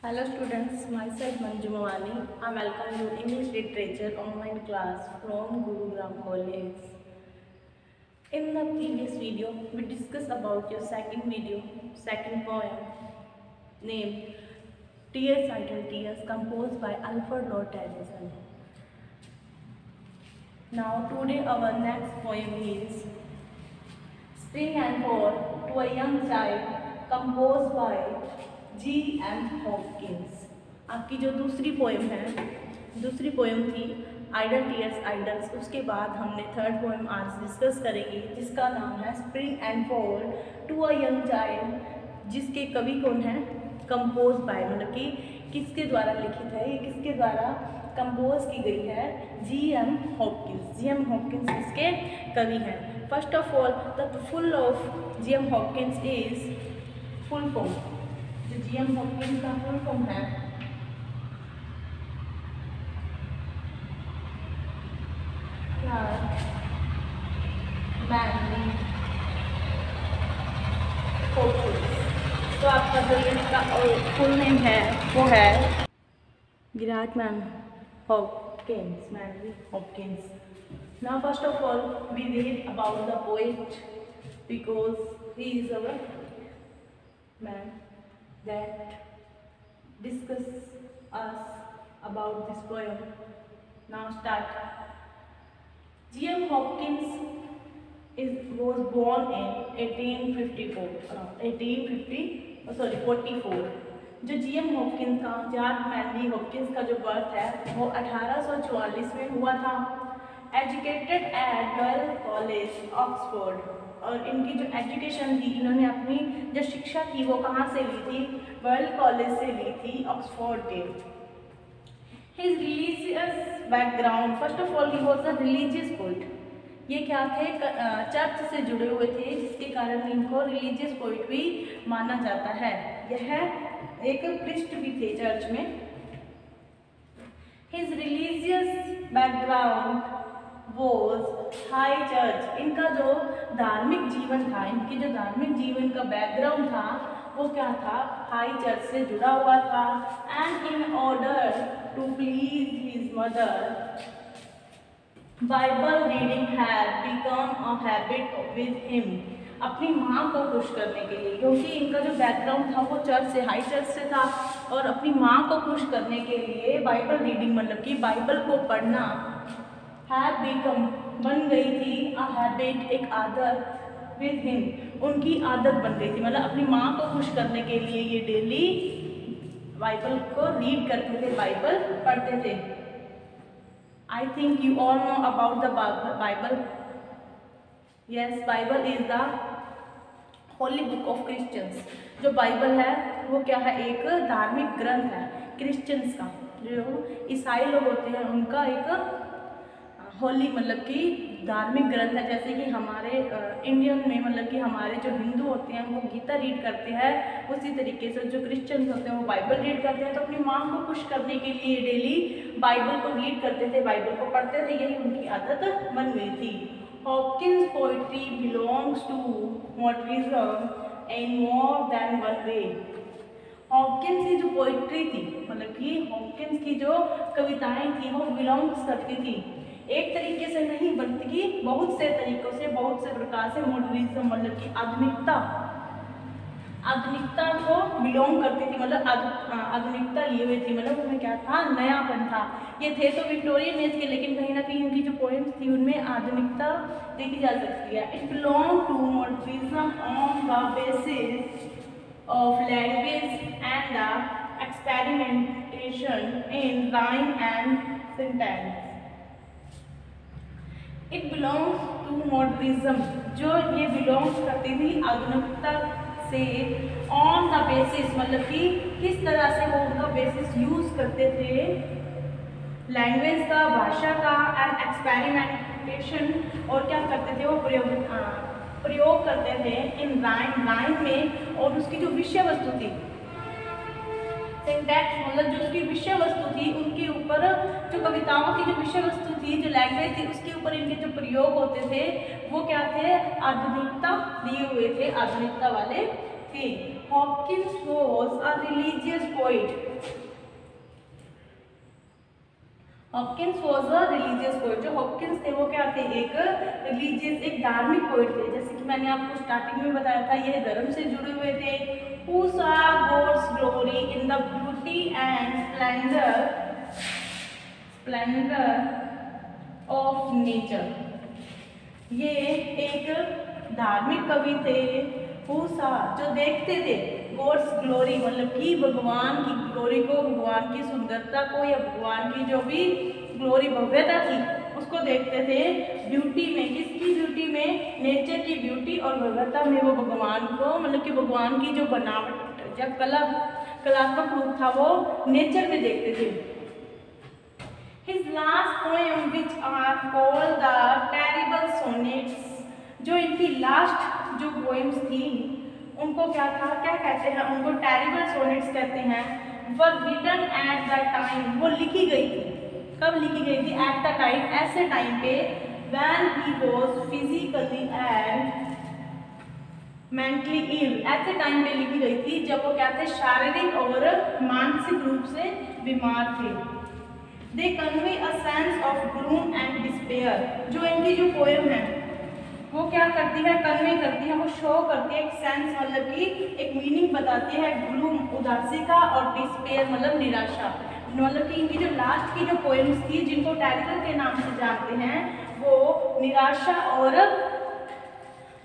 Hello students, myself Manju Mawani. I welcome you English Literature online class from Gurugram College. In the previous video, we discussed about your second poem named Tears Idle Tears composed by Alfred Lord Tennyson. Now today our next poem is Spring and Fall to a Young Child composed by G.M. Hopkins. आपकी जो दूसरी poem थी idol tears idols, उसके बाद हमने third poem आज discuss करेंगे जिसका नाम है spring and fall to a young child, जिसके कवि कौन है? कंपोज बाय, मतलब कि किसके द्वारा लिखित है, ये किसके द्वारा कंपोज की गई है? जी.एम. हॉपकिंस। जी.एम. हॉपकिंस इसके कवि हैं। First of all the full of G M. Hopkins is full form. जो जी.एम. हॉपकिंस का फुल फॉर्म है मैनली हॉपकिंस। तो आपका जो इसका फुल नेम है वो है विराट man Hopkins, Manley Hopkins. Now first of all we read about the poet because he is our man that discuss us about this poem. Now start. G.M. Hopkins was born in 1844। जो G M. Hopkins का, George mainly Hopkins का जो birth है वो 1844 में हुआ था। Educated eight royal college Oxford, और इनकी जो एजुकेशन थी, इन्होंने अपनी जो शिक्षा थी वो कहाँ से ली थी? रॉयल कॉलेज से ली थी, ऑक्सफोर्ड के। His religious background, first of all he was a religious poet. ये क्या थे? चर्च से जुड़े हुए थे, जिसके कारण इनको रिलीजियस पोइट भी माना जाता है। यह एक प्रिस्ट भी थे चर्च में। His religious background was high church. इनका जो धार्मिक जीवन था, इनके जो धार्मिक जीवन का बैकग्राउंड था वो क्या था? हाई चर्च से जुड़ा हुआ था। And in order to please his mother, Bible reading had become a habit with him. अपनी माँ को खुश करने के लिए, क्योंकि इनका जो बैकग्राउंड था वो चर्च से, हाई चर्च से था, और अपनी माँ को खुश करने के लिए बाइबल रीडिंग, मतलब कि बाइबल को पढ़ना, हैव बिकम बन गई थी, अ हैबिट एक आदत, विद हिम उनकी आदत बन गई थी। मतलब अपनी माँ को खुश करने के लिए ये डेली बाइबल को रीड करते थे, बाइबल पढ़ते थे। I think you all know about the Bible. Yes, Bible is the holy book of Christians. जो बाइबल है वो क्या है? एक धार्मिक ग्रंथ है क्रिश्चियंस का। जो ईसाई लोग होते हैं उनका एक होली, मतलब कि धार्मिक ग्रंथ है। जैसे कि हमारे इंडियन में, मतलब कि हमारे जो हिंदू होते हैं वो गीता रीड करते हैं, उसी तरीके से जो क्रिश्चियंस होते हैं वो बाइबल रीड करते हैं। तो अपनी माँ को खुश करने के लिए डेली बाइबल को रीड करते थे, बाइबल को पढ़ते थे, यही उनकी आदत बन गई थी। Hopkins poetry belongs to modernism in more than one way. Hopkins की जो पोइट्री थी, मतलब कि हॉपकिंस की जो कविताएं थी वो बिलोंग्स करती थी एक तरीके से नहीं, बल्कि बहुत से तरीकों से, बहुत से प्रकार से मॉडर्निज्म, मतलब कि आधुनिकता को बिलोंग करती थी। मतलब आधुनिकता लिए हुए थी, मतलब उनमें क्या था? नयापन था। ये थे तो विक्टोरियन एज के, लेकिन कहीं ना कहीं उनकी जो पोएम्स थी उनमें आधुनिकता देखी जा सकती है। It belong to modernism on the basis of language and the experimentation in rhyme and syntax. It belongs to modernism, जो ये बिलोंग्स करती थी आधुनिकता से, ऑन द बेसिस, मतलब कि किस तरह से वो उनका बेसिस यूज करते थे लैंग्वेज का, भाषा का, एंड एक्सपेरिमेंटेशन, और क्या करते थे वो प्रयोग करते थे इन राइम में, और उसकी जो विषय वस्तु थी सिंटैक्स, मतलब जो उसकी विषय वस्तु थी उनके ऊपर, जो कविताओं की जो विषय वस्तु थी, जो लैंग्वेज थी, उसके ऊपर इनके जो प्रयोग होते थे वो क्या थे? आधुनिकता लिए हुए थे, आधुनिकता वाले थे। Hopkins was a religious poet. Hopkins was a religious poet. जो हॉपकिंस थे वो क्या थे, एक रिलीजियस, एक धार्मिक पोइट थे। जैसे कि मैंने आपको स्टार्टिंग में बताया था, यह धर्म से जुड़े हुए थे। Who saw God's glory in the beauty and splendor of nature। ये एक धार्मिक कवि थे। Who saw, जो देखते थे, गॉड्स ग्लोरी मतलब कि भगवान की ग्लोरी को, भगवान की सुंदरता को, या भगवान की जो भी ग्लोरी भव्यता थी उसको देखते थे ब्यूटी में। किसकी ब्यूटी में? नेचर की ब्यूटी और भव्यता में वो भगवान को, मतलब कि भगवान की जो बनावट, जब कलात्मक रूप था वो नेचर में देखते थे। His last poem which are called the terrible sonnets, जो इनकी लास्ट जो पोएम्स थी उनको क्या था, क्या कहते हैं उनको? टेरिबल सोनेट्स कहते हैं। Were written at the time, वो लिखी गई थी। कब लिखी गई थी? एट द टाइम, ऐसे टाइम पे when he was physically and mentally ill. ऐसे टाइम पे लिखी गई थी जब वो क्या थे, शारीरिक और मानसिक रूप से बीमार थे। They convey a sense of gloom and despair. जो इनकी जो पोएम है वो क्या करती है, कन्वे करती है, वो शो करती है एक सेंस, मतलब कि एक मीनिंग बताती है। ग्लूम उदासी का, और डिस्पेयर मतलब निराशा। मतलब कि इनकी जो लास्ट की जो पोएम्स थी जिनको टेरिबल के नाम से जानते हैं, वो निराशा और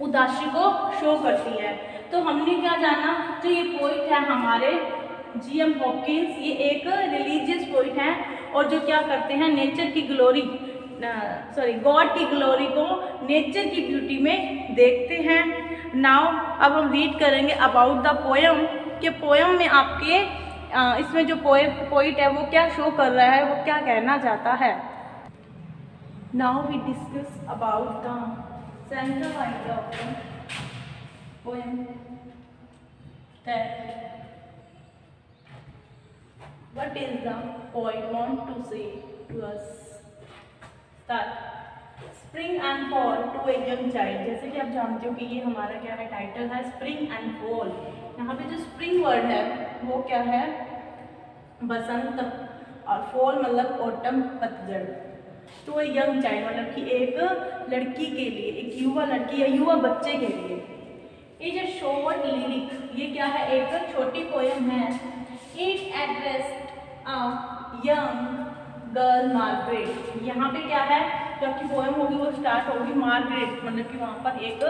उदासी को शो करती है। तो हमने क्या जाना, जो ये पोइट है हमारे जी.एम. हॉपकिंस, ये एक रिलीजियस पोइट हैं और जो क्या करते हैं, नेचर की ग्लोरी, गॉड की ग्लोरी को नेचर की ब्यूटी में देखते हैं। नाउ अब हम रीड करेंगे अबाउट द पोएम, कि पोएम में आपके इसमें जो पोइट है वो क्या शो कर रहा है, वो क्या कहना चाहता है। Now we discuss about the central idea of the poem, that what is the poet want to say to us. Spring and fall to a young child. जैसे कि आप जानते हो कि ये हमारा क्या है, टाइटल है स्प्रिंग एंड फॉल। यहाँ पे जो स्प्रिंग वर्ड है वो क्या है, बसंत, और फॉल मतलब ऑटम, पतझड़। तो ए यंग चाइल्ड मतलब कि एक लड़की के लिए, एक युवा लड़की या युवा बच्चे के लिए। इज अ शॉर्ट लिरिक, ये क्या है, एक छोटी पोएम है। It addressed a young girl Margaret. यहाँ पे क्या है, जब की पोएम होगी वो स्टार्ट होगी मार्गरेट, मतलब कि वहाँ पर एक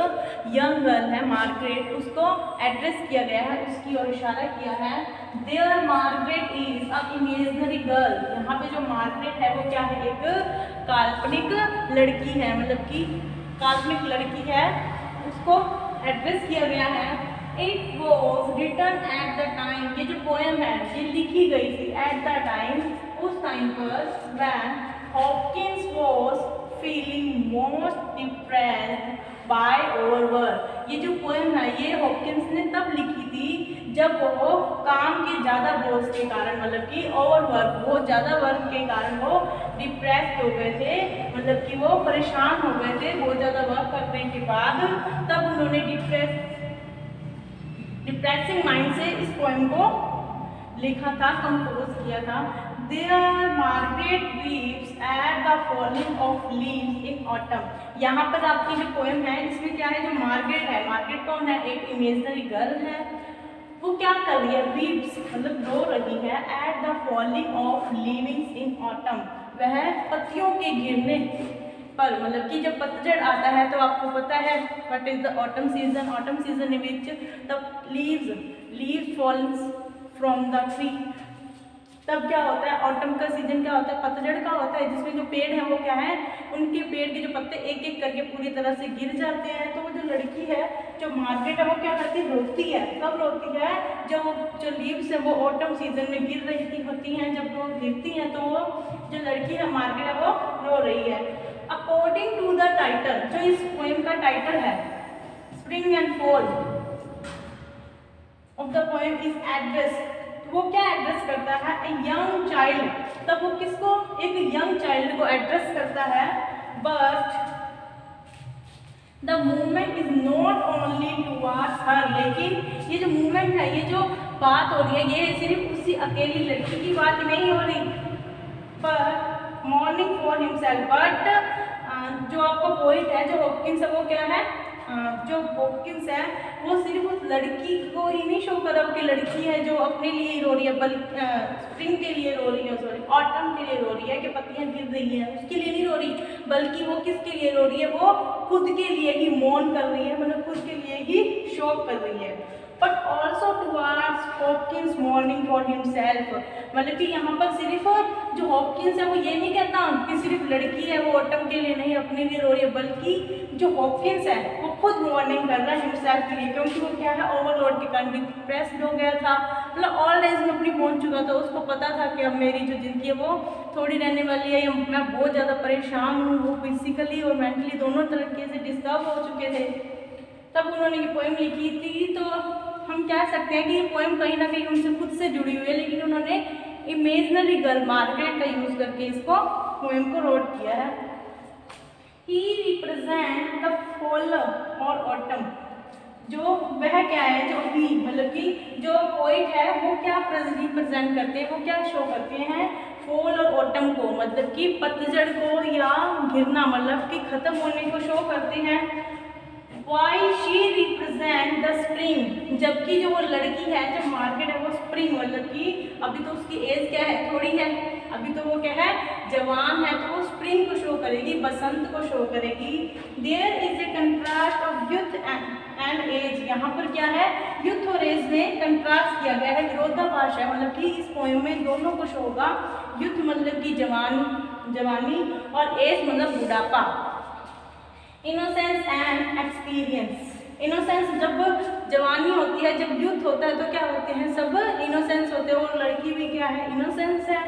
यंग गर्ल है मार्गरेट, उसको एड्रेस किया गया है, उसकी ओर इशारा किया है। There Margaret is a imaginary girl. यहाँ पे जो मार्गरेट है वो क्या है, एक काल्पनिक लड़की है, मतलब कि काल्पनिक लड़की है, उसको एड्रेस किया गया है। It was written at the time, ये जो पोएम है ये लिखी गई थी एट द टाइम, उस टाइम पर, when Hopkins was feeling most depressed by overwork. ये जो पोएम है ये हॉपकिंस ने तब लिखी थी जब वो काम के ज़्यादा बोझ के कारण, मतलब कि ओवरवर्क, बहुत ज़्यादा वर्क के कारण वो डिप्रेस्ड हो गए थे, मतलब कि वो परेशान हो गए थे बहुत ज़्यादा वर्क करने के बाद। तब उन्होंने डिप्रेसिंग माइंड से इस पोएम को लिखा था, कंपोज किया था। There Margaret weeps at the falling of leaves in autumn. यहाँ पर आपकी जो पोएम है इसमें क्या है, जो मार्गरेट है, मार्गरेट कौन है, एक इमेजिनरी गर्ल है, वो क्या कर रही है, वीव्स मतलब रो रही है, eight the falling of leaves in autumn, वह पत्तियों के गिरने पर, मतलब कि जब पतझड़ आता है तो आपको पता है what is the autumn season, autumn season in which the leaves falls from the tree. तब क्या होता है, ऑटम का सीजन क्या होता है, पतझड़ का होता है, जिसमें जो पेड़ है वो क्या है, उनके पेड़ के जो पत्ते एक एक करके पूरी तरह से गिर जाते हैं। तो वो जो लड़की है, जो मार्गरेट है, वो क्या करती है, रोती है। कब रोती है, जब वो जो लीव्स है वो ऑटम सीजन में गिर रही होती हैं, जब वो गिरती हैं तो वो जो लड़की है मार्गरेट है वो रो रही है। अकॉर्डिंग टू द टाइटल, जो इस पोएम का टाइटल है spring and fall of the poem is address, वो क्या एड्रेस करता है, ए यंग चाइल्ड। तब वो किसको, एक यंग चाइल्ड को एड्रेस करता है। But the movement is not only towards हर, लेकिन ये जो मूवमेंट है, ये जो बात हो रही है, ये सिर्फ उसी अकेली लड़की की बात नहीं हो रही, पर मॉर्निंग फॉर हिमसेल्फ। बट जो आपका पॉइंट है, जो हॉपकिंस है, वो क्या है, जो हॉपकिंस है वो सिर्फ उस लड़की को ही नहीं शो कर रहा कि लड़की है जो अपने लिए ही रो रही है, बल्कि स्प्रिंग के लिए रो रही है, सॉरी ऑटम के लिए रो रही है कि पत्तियां गिर रही है, उसके लिए नहीं रो रही, बल्कि वो किसके लिए रो रही है, वो खुद के लिए ही मौन कर रही है, मतलब खुद के लिए ही शोक कर रही है। But also towards Hopkins morning for himself, मतलब कि यहाँ पर सिर्फ जो हॉपकिंस है वो ये नहीं कहता कि सिर्फ लड़की है वो ऑटम के लिए नहीं अपने लिए रो रही है, बल्कि जो हॉपकिंस है वो खुद मॉर्निंग कर रहा है हिमसेल्फ के लिए, क्योंकि वो क्या है, ओवरलोड के कारण डिप्रेस्ड हो गया था, मतलब ओल्ड एज में अपनी पहुंच चुका था, उसको पता था कि अब मेरी जो जिंदगी है वो थोड़ी रहने वाली है, मैं बहुत ज़्यादा परेशान हूँ, वो फिजिकली और मेंटली दोनों तरीके से डिस्टर्ब हो चुके थे। तब उन्होंने ये पोएम लिखी थी। तो हम कह सकते हैं कि ये पोएम कहीं ना कहीं उनसे खुद से जुड़ी हुई है, लेकिन उन्होंने इमेजिनरी गर्ल मार्गरेट का यूज करके इसको पोएम को रोट किया है। ही रिप्रेजेंट द फॉल और ऑटम, जो वह क्या है, जो ही मतलब कि जो पोइट है वो क्या रिप्रेजेंट करते हैं, वो क्या शो करते हैं, फॉल और ऑटम को, मतलब कि पतझड़ को या गिरना, मतलब कि खत्म होने को शो करते हैं। Why she represent the spring, जबकि जो वो लड़की है, जो मार्केट है, वो स्प्रिंग, मतलब कि अभी तो उसकी एज क्या है, थोड़ी है, अभी तो वो क्या है, जवान है, तो वो स्प्रिंग को शो करेगी, बसंत को शो करेगी। There is a contrast of youth and age, यहाँ पर क्या है, यूथ और एज में कंट्रास्ट किया गया है, विरोधाभास है, मतलब कि इस पोएम में दोनों को शो होगा, यूथ मतलब कि जवानी और एज मतलब बुढ़ापा। इनोसेंस एंड एक्सपीरियंस, इनोसेंस जब जवानी होती है, जब यूथ होता है तो क्या होते हैं, सब इनोसेंस होते हैं, और लड़की भी क्या है, इनोसेंस है।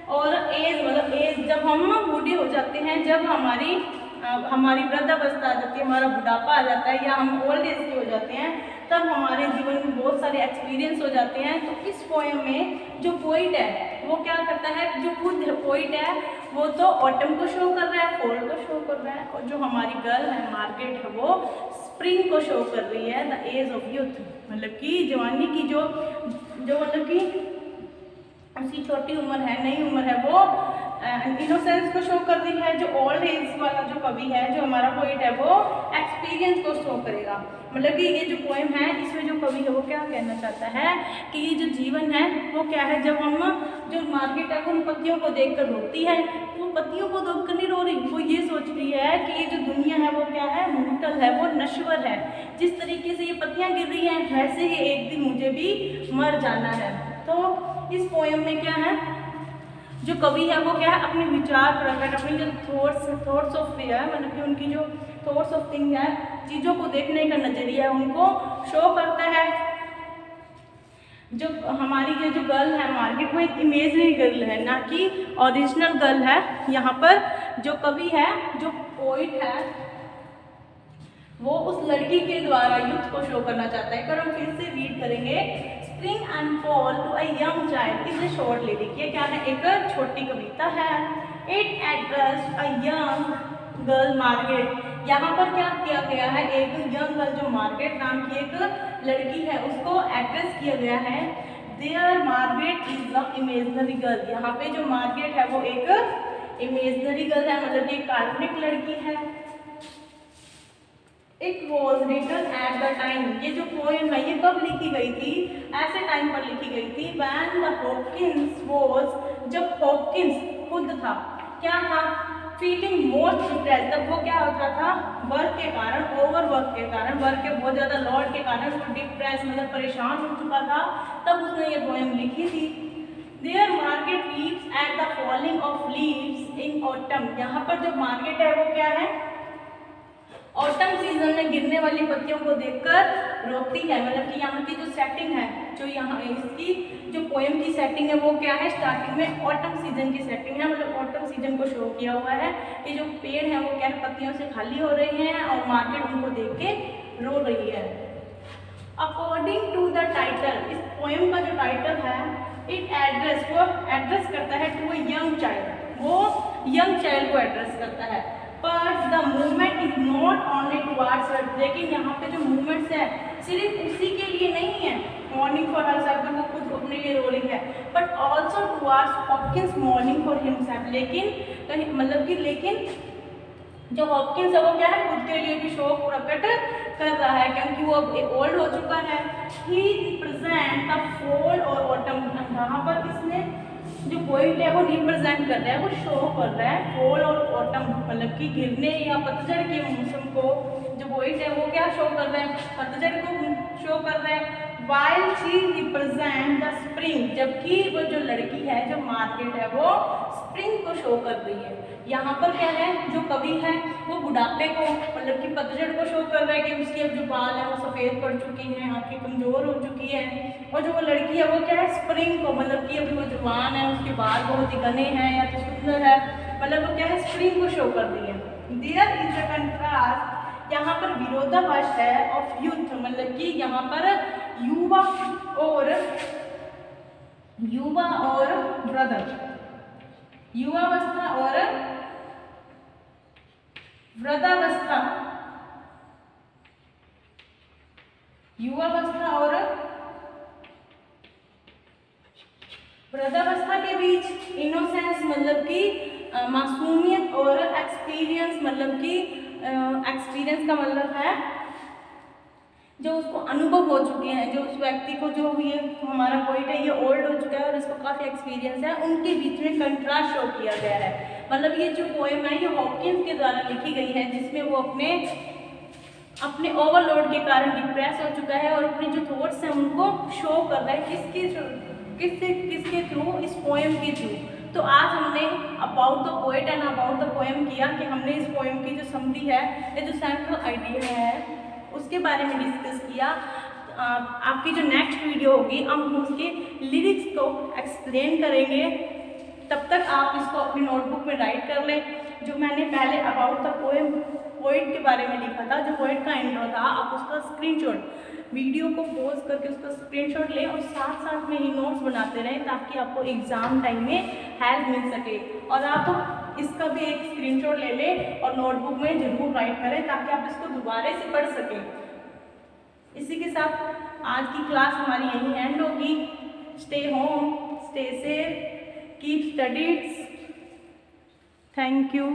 और एज मतलब एज, जब हम बूढ़े हो जाते हैं, जब हमारी वृद्धावस्था आ जाती है, हमारा बुढ़ापा आ जाता है, या हम ओल्ड एज के हो जाते हैं, तब हमारे जीवन में बहुत सारे एक्सपीरियंस हो जाते हैं। तो इस पोएम में जो पोइट है वो क्या करता है, जो खुद पोइट है वो तो ऑटम को शो कर रहा है, फॉल को शो कर रहा है, और जो हमारी गर्ल है मार्गरेट है वो स्प्रिंग को शो कर रही है, द एज ऑफ यूथ, मतलब कि जवानी की जो मतलब कि उसकी छोटी उम्र है, नई उम्र है, वो इनोसेंस को शो कर रही है। जो ओल्ड एज वाला जो कवि है, जो हमारा पोइट है, वो एक्सपीरियंस को शो करेगा। मतलब कि ये जो पोएम है, इसमें जो कवि है वो क्या कहना चाहता है कि ये जो जीवन है वो क्या है, जब हम जो मार्केट है उन पत्तियों को देखकर रोती है, वो पत्तियों को देखकर नहीं रो रही, वो ये सोच रही है कि ये जो दुनिया है वो क्या है, मोर्टल है, वो नश्वर है, जिस तरीके से ये पत्तियाँ गिर रही हैं वैसे ही एक दिन मुझे भी मर जाना है। तो इस पोएम में क्या है, जो कवि है वो क्या है, अपने विचार प्रकट, अपनी जो थॉट्स ऑफ है, मतलब कि उनकी जो थॉट्स ऑफ थिंग है, चीज़ों को देखने का नजरिया है, उनको शो करता है। जो हमारी ये जो गर्ल है मार्केट, वो एक इमेजनरी गर्ल है, ना कि ओरिजिनल गर्ल है। यहाँ पर जो कवि है, जो पोइट है, वो उस लड़की के द्वारा युद्ध को शो करना चाहता है। अगर हम फिर से रीड करेंगे, spring and fall to a young child is a short lyric, ये क्या है, एक छोटी कविता है। It addressed a young girl Margaret, यहाँ पर क्या किया गया है, एक यंग गर्ल जो मार्गरेट नाम की एक लड़की है उसको एड्रेस किया गया है। There Margaret is the imaginary girl, यहाँ पे जो मार्गरेट है वो एक इमेजनरी गर्ल है, मतलब एक काल्पनिक लड़की है। It was written at the time, ये जो पोएम है ये कब लिखी गई थी, ऐसे टाइम पर लिखी गई थी व्हेन द हॉपकिंस वॉज, जब हॉपकिंस खुद था, क्या था, फीलिंग मोस्ट डिप्रेस्ड, तब वो क्या होता था, वर्क के कारण, ओवर वर्क के कारण, वर्क के बहुत ज़्यादा लोड के कारण वो डिप्रेस मतलब परेशान हो चुका था, तब उसने ये पोएम लिखी थी। There Margaret weeps at the falling of leaves in autumn, यहाँ पर जो मार्गरेट है वो क्या है, ऑटम सीजन में गिरने वाली पत्तियों को देखकर रोती है। मतलब कि यहाँ की जो सेटिंग है, जो यहाँ इसकी जो पोएम की सेटिंग है वो क्या है, स्टार्टिंग में ऑटम सीजन की सेटिंग है, मतलब ऑटम सीजन को शो किया हुआ है कि जो पेड़ हैं वो क्या है, पत्तियों से खाली हो रहे हैं और मार्केट उनको देख के रो रही है। अकॉर्डिंग टू द टाइटल, इस पोएम का जो टाइटल है, इट एड्रेस, वो एड्रेस करता है टू अ यंग चाइल्ड, वो यंग चाइल्ड को एड्रेस करता है। But the movement is not only towards हर, लेकिन यहाँ पे जो मूवमेंट्स है सिर्फ उसी के लिए नहीं है, मॉर्निंग फॉर हर सेल्फ वो खुद अपने लिए रो रही है, but also towards Hopkins morning for himself, लेकिन मतलब कि लेकिन जो हॉपकिंस है वो क्या है, खुद के लिए भी शोक प्रकट कर रहा है, क्योंकि वो अब ओल्ड हो चुका है। ही रिप्रेजेंट द फॉल और ऑटम, यहाँ पर इसने जो पॉइंट है वो रिप्रेजेंट कर रहा है, वो शो कर रहा है फॉल और ऑटम, मतलब कि गिरने या पतझड़ के मौसम को। जो पॉइंट है वो क्या शो कर रहा है, पतझड़ को शो कर रहा है। While she represent the spring, जबकि वो जो लड़की है, जो मार्केट है, वो स्प्रिंग को शो कर रही है। यहाँ पर क्या है, जो कवि है वो बुढ़ापे को, मतलब कि पतझड़ को शो कर रहा है कि उसकी अब जो बाल है वो सफ़ेद पड़ चुकी हैं, आंखें कमज़ोर हो चुकी है। और जो वो लड़की है वो क्या है, स्प्रिंग को, मतलब कि अभी वो जवान है, उसके बाल बहुत ही घने हैं या तो सुंदर है, मतलब वो क्या है, स्प्रिंग को शो कर रही है। देयर इज अ कंट्रास्ट, यहाँ पर विरोधाभास है ऑफ यूथ, मतलब कि यहाँ पर युवा और ब्रदर, युवावस्था और वृद्धावस्था, युवावस्था और वृद्धावस्था के बीच इनोसेंस, मतलब कि मासूमियत, और एक्सपीरियंस, मतलब कि एक्सपीरियंस का मतलब है जो उसको अनुभव हो चुके हैं, जो उस व्यक्ति को, जो ये हमारा पॉइंट है ये ओल्ड हो चुका है और इसको काफ़ी एक्सपीरियंस है, उनके बीच में कंट्रास्ट शो किया गया है। मतलब ये जो पोएम है ये हॉपकिंस के द्वारा लिखी गई है, जिसमें वो अपने ओवरलोड के कारण डिप्रेस हो चुका है और अपने जो थॉट्स हैं उनको शो कर रहा है, किसके थ्रू, इस पोएम के थ्रू। तो आज हमने about the poet and about the poem किया कि हमने इस पोएम की जो समरी है, ये जो सेंट्रल आइडिया है उसके बारे में डिस्कस किया। आपकी जो नेक्स्ट वीडियो होगी हम उसके लिरिक्स को एक्सप्लेन करेंगे, तब तक आप इसको अपनी नोटबुक में राइट कर लें। जो मैंने पहले अबाउट द पोएट के बारे में लिखा था, जो पोएट का इंट्रो था, आप उसका स्क्रीनशॉट, वीडियो को पॉज करके उसका स्क्रीनशॉट लें और साथ साथ में ही नोट्स बनाते रहें, ताकि आपको एग्ज़ाम टाइम में हेल्प मिल सके। और आप इसका भी एक स्क्रीनशॉट ले लें और नोटबुक में ज़रूर राइट करें, ताकि आप इसको दोबारा से पढ़ सकें। इसी के साथ आज की क्लास हमारी यहीं एंड होगी। Stay home, stay safe, keep studies. Thank you.